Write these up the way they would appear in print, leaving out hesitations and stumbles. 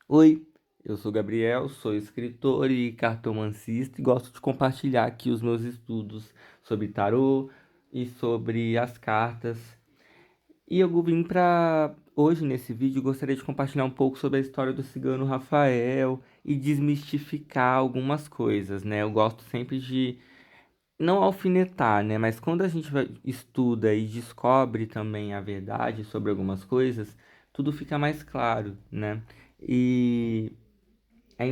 Oi, eu sou Gabriel, sou escritor e cartomancista e gosto de compartilhar aqui os meus estudos sobre tarô e sobre as cartas. E eu vim para hoje nesse vídeo gostaria de compartilhar um pouco sobre a história do cigano Rafael e desmistificar algumas coisas, né? Eu gosto sempre de não alfinetar, né? Mas quando a gente estuda e descobre também a verdade sobre algumas coisas, tudo fica mais claro, né? E é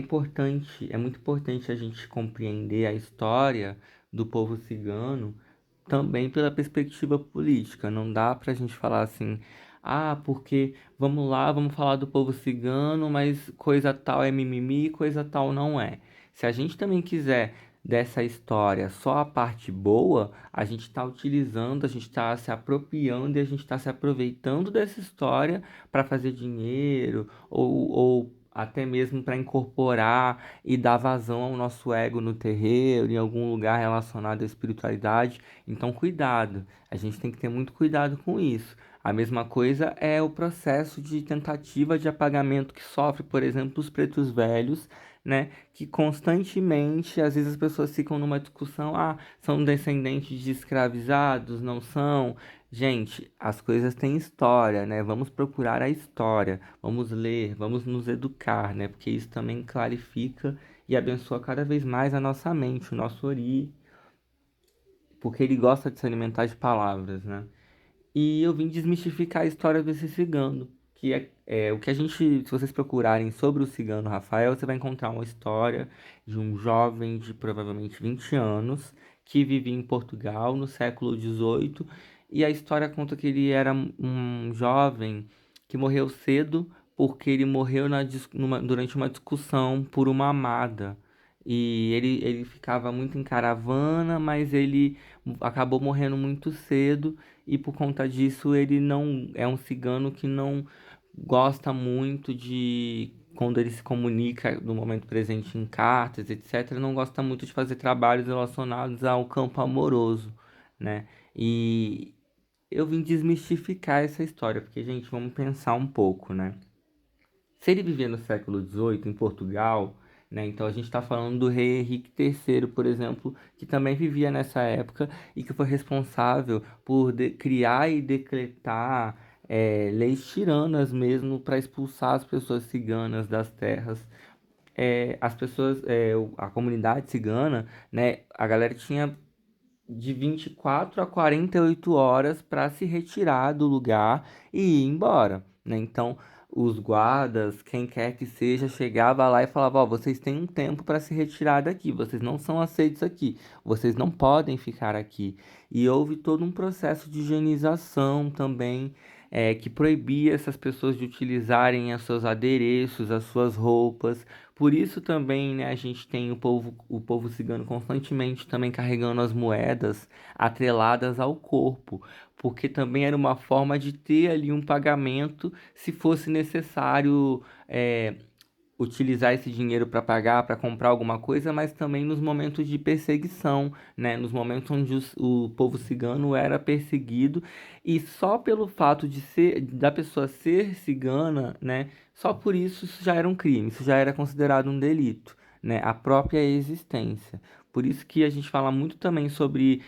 muito importante a gente compreender a história do povo cigano também pela perspectiva política. Não dá para a gente falar assim, ah, porque vamos lá, vamos falar do povo cigano, mas coisa tal é mimimi, coisa tal não é. Se a gente também quiser dessa história só a parte boa, a gente está utilizando, a gente está se apropriando e a gente está se aproveitando dessa história para fazer dinheiro ou até mesmo para incorporar e dar vazão ao nosso ego no terreiro, em algum lugar relacionado à espiritualidade. Então, cuidado, a gente tem que ter muito cuidado com isso. A mesma coisa é o processo de tentativa de apagamento que sofre, por exemplo, os pretos velhos, né? Que constantemente, às vezes as pessoas ficam numa discussão, ah, são descendentes de escravizados, não são? Gente, as coisas têm história, né? Vamos procurar a história, vamos ler, vamos nos educar, né? Porque isso também clarifica e abençoa cada vez mais a nossa mente, o nosso ori, porque ele gosta de se alimentar de palavras, né? E eu vim desmistificar a história desse cigano, que é o que a gente, se vocês procurarem sobre o cigano Rafael, você vai encontrar uma história de um jovem de provavelmente 20 anos que vivia em Portugal no século XVIII, e a história conta que ele era um jovem que morreu cedo porque ele morreu durante uma discussão por uma amada. E ele ficava muito em caravana, mas ele acabou morrendo muito cedo e por conta disso ele não é um cigano que não gosta muito de quando ele se comunica no momento presente em cartas, etc, não gosta muito de fazer trabalhos relacionados ao campo amoroso, né? E eu vim desmistificar essa história, porque, gente, vamos pensar um pouco, né? Se ele vivia no século XVIII em Portugal, né, então a gente está falando do rei Henrique III, por exemplo, que também vivia nessa época e que foi responsável por criar e decretar leis tiranas mesmo para expulsar as pessoas ciganas das terras. As pessoas, a comunidade cigana, né, a galera tinha de 24 a 48 horas para se retirar do lugar e ir embora, né? Então, os guardas, quem quer que seja, chegava lá e falava: Ó, vocês têm um tempo para se retirar daqui, vocês não são aceitos aqui, vocês não podem ficar aqui. E houve todo um processo de higienização também. Que proibia essas pessoas de utilizarem os seus adereços, as suas roupas. Por isso também, né, a gente tem o povo cigano constantemente também carregando as moedas atreladas ao corpo, porque também era uma forma de ter ali um pagamento se fosse necessário utilizar esse dinheiro para pagar, para comprar alguma coisa, mas também nos momentos de perseguição, né, nos momentos onde o povo cigano era perseguido e só pelo fato de ser da pessoa ser cigana, né, só por isso já era um crime, isso já era considerado um delito, né? A própria existência. Por isso que a gente fala muito também sobre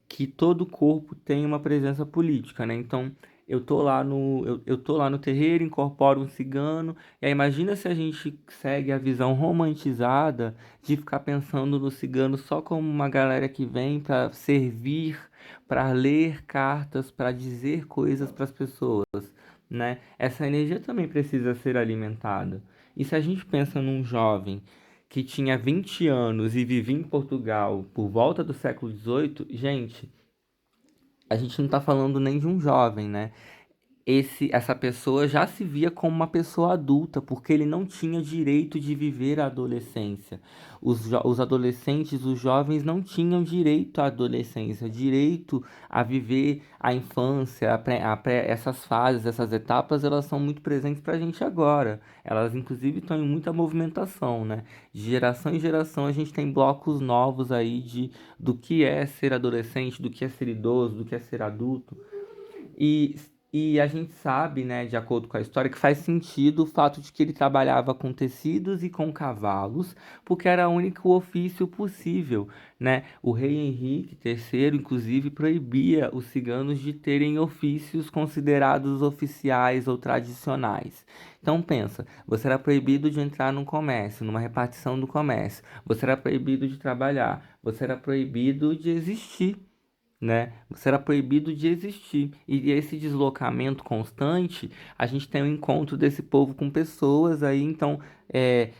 que todo corpo tem uma presença política, né? Então, eu tô lá no terreiro, incorporo um cigano, e aí imagina se a gente segue a visão romantizada de ficar pensando no cigano só como uma galera que vem para servir, para ler cartas, para dizer coisas para as pessoas, né? Essa energia também precisa ser alimentada. E se a gente pensa num jovem que tinha 20 anos e vivia em Portugal por volta do século XVIII, gente, a gente não está falando nem de um jovem, né? Essa pessoa já se via como uma pessoa adulta, porque ele não tinha direito de viver a adolescência. Os adolescentes, os jovens não tinham direito à adolescência, direito a viver a infância, essas fases, essas etapas, elas são muito presentes para a gente agora. Elas, inclusive, estão em muita movimentação, né? De geração em geração, a gente tem blocos novos aí do que é ser adolescente, do que é ser idoso, do que é ser adulto. E, E a gente sabe, né, de acordo com a história, que faz sentido o fato de que ele trabalhava com tecidos e com cavalos, porque era o único ofício possível, né? O rei Henrique III, inclusive, proibia os ciganos de terem ofícios considerados oficiais ou tradicionais. Então pensa, você era proibido de entrar num comércio, numa repartição do comércio, você era proibido de trabalhar, você era proibido de existir, né? Você era proibido de existir. E esse deslocamento constante, a gente tem o encontro desse povo com pessoas aí, então é,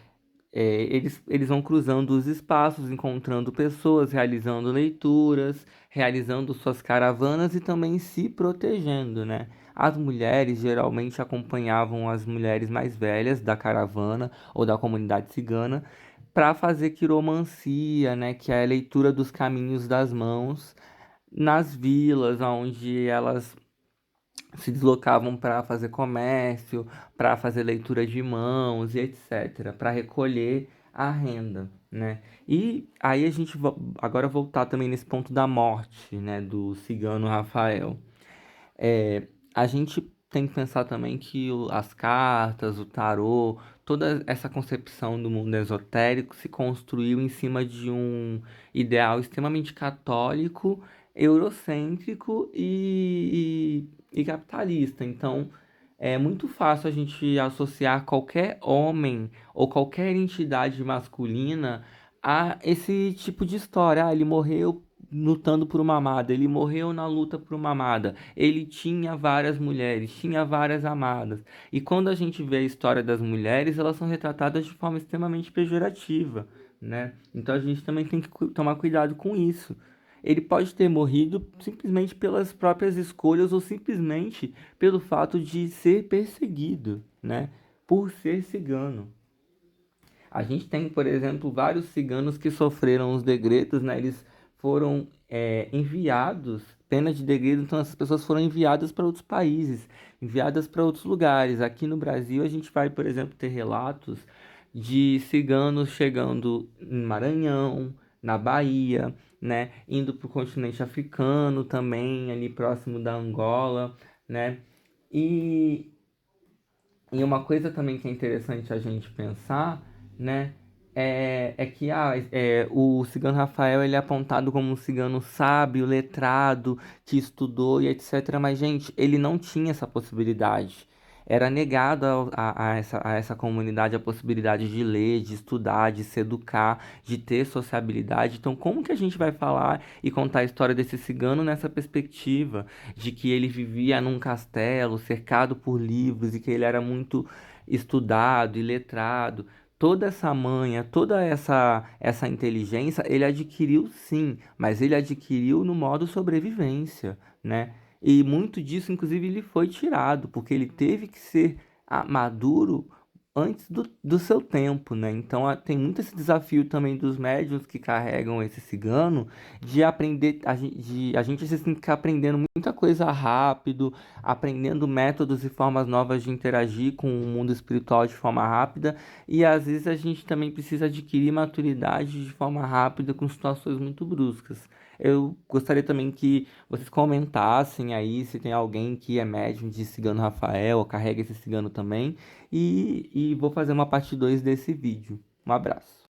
eles vão cruzando os espaços, encontrando pessoas, realizando leituras, realizando suas caravanas e também se protegendo, né? As mulheres geralmente acompanhavam as mulheres mais velhas da caravana ou da comunidade cigana para fazer quiromancia, né? Que é a leitura dos caminhos das mãos nas vilas, onde elas se deslocavam para fazer comércio, para fazer leitura de mãos e etc, para recolher a renda, né? E aí a gente agora voltar também nesse ponto da morte, né, do cigano Rafael. A gente tem que pensar também que as cartas, o tarô, toda essa concepção do mundo esotérico se construiu em cima de um ideal extremamente católico, eurocêntrico e capitalista. Então, é muito fácil a gente associar qualquer homem ou qualquer entidade masculina a esse tipo de história. Ah, ele morreu lutando por uma amada, ele morreu na luta por uma amada, ele tinha várias mulheres, tinha várias amadas. E quando a gente vê a história das mulheres, elas são retratadas de forma extremamente pejorativa, né? Então a gente também tem que tomar cuidado com isso. Ele pode ter morrido simplesmente pelas próprias escolhas ou simplesmente pelo fato de ser perseguido, né? Por ser cigano. A gente tem, por exemplo, vários ciganos que sofreram os degredos, né? Eles foram enviados, pena de degredo, então essas pessoas foram enviadas para outros países, enviadas para outros lugares. Aqui no Brasil, a gente vai, por exemplo, ter relatos de ciganos chegando em Maranhão, na Bahia, né? Indo para o continente africano também, ali próximo da Angola, né? E e uma coisa também que é interessante a gente pensar, né, é que o cigano Rafael ele é apontado como um cigano sábio, letrado, que estudou e etc. Mas, gente, ele não tinha essa possibilidade. Era negado a essa comunidade a possibilidade de ler, de estudar, de se educar, de ter sociabilidade. Então, como que a gente vai falar e contar a história desse cigano nessa perspectiva de que ele vivia num castelo cercado por livros e que ele era muito estudado e letrado? Toda essa manha, toda essa inteligência, ele adquiriu sim, mas ele adquiriu no modo sobrevivência, né? E muito disso, inclusive, lhe foi tirado, porque ele teve que ser maduro antes do seu tempo, né? Então tem muito esse desafio também dos médiuns que carregam esse cigano de aprender, a gente assim, tem que ficar aprendendo muita coisa rápido, aprendendo métodos e formas novas de interagir com o mundo espiritual de forma rápida, e às vezes a gente também precisa adquirir maturidade de forma rápida com situações muito bruscas. Eu gostaria também que vocês comentassem aí se tem alguém que é médium de cigano Rafael, ou carrega esse cigano também, e vou fazer uma parte 2 desse vídeo. Um abraço.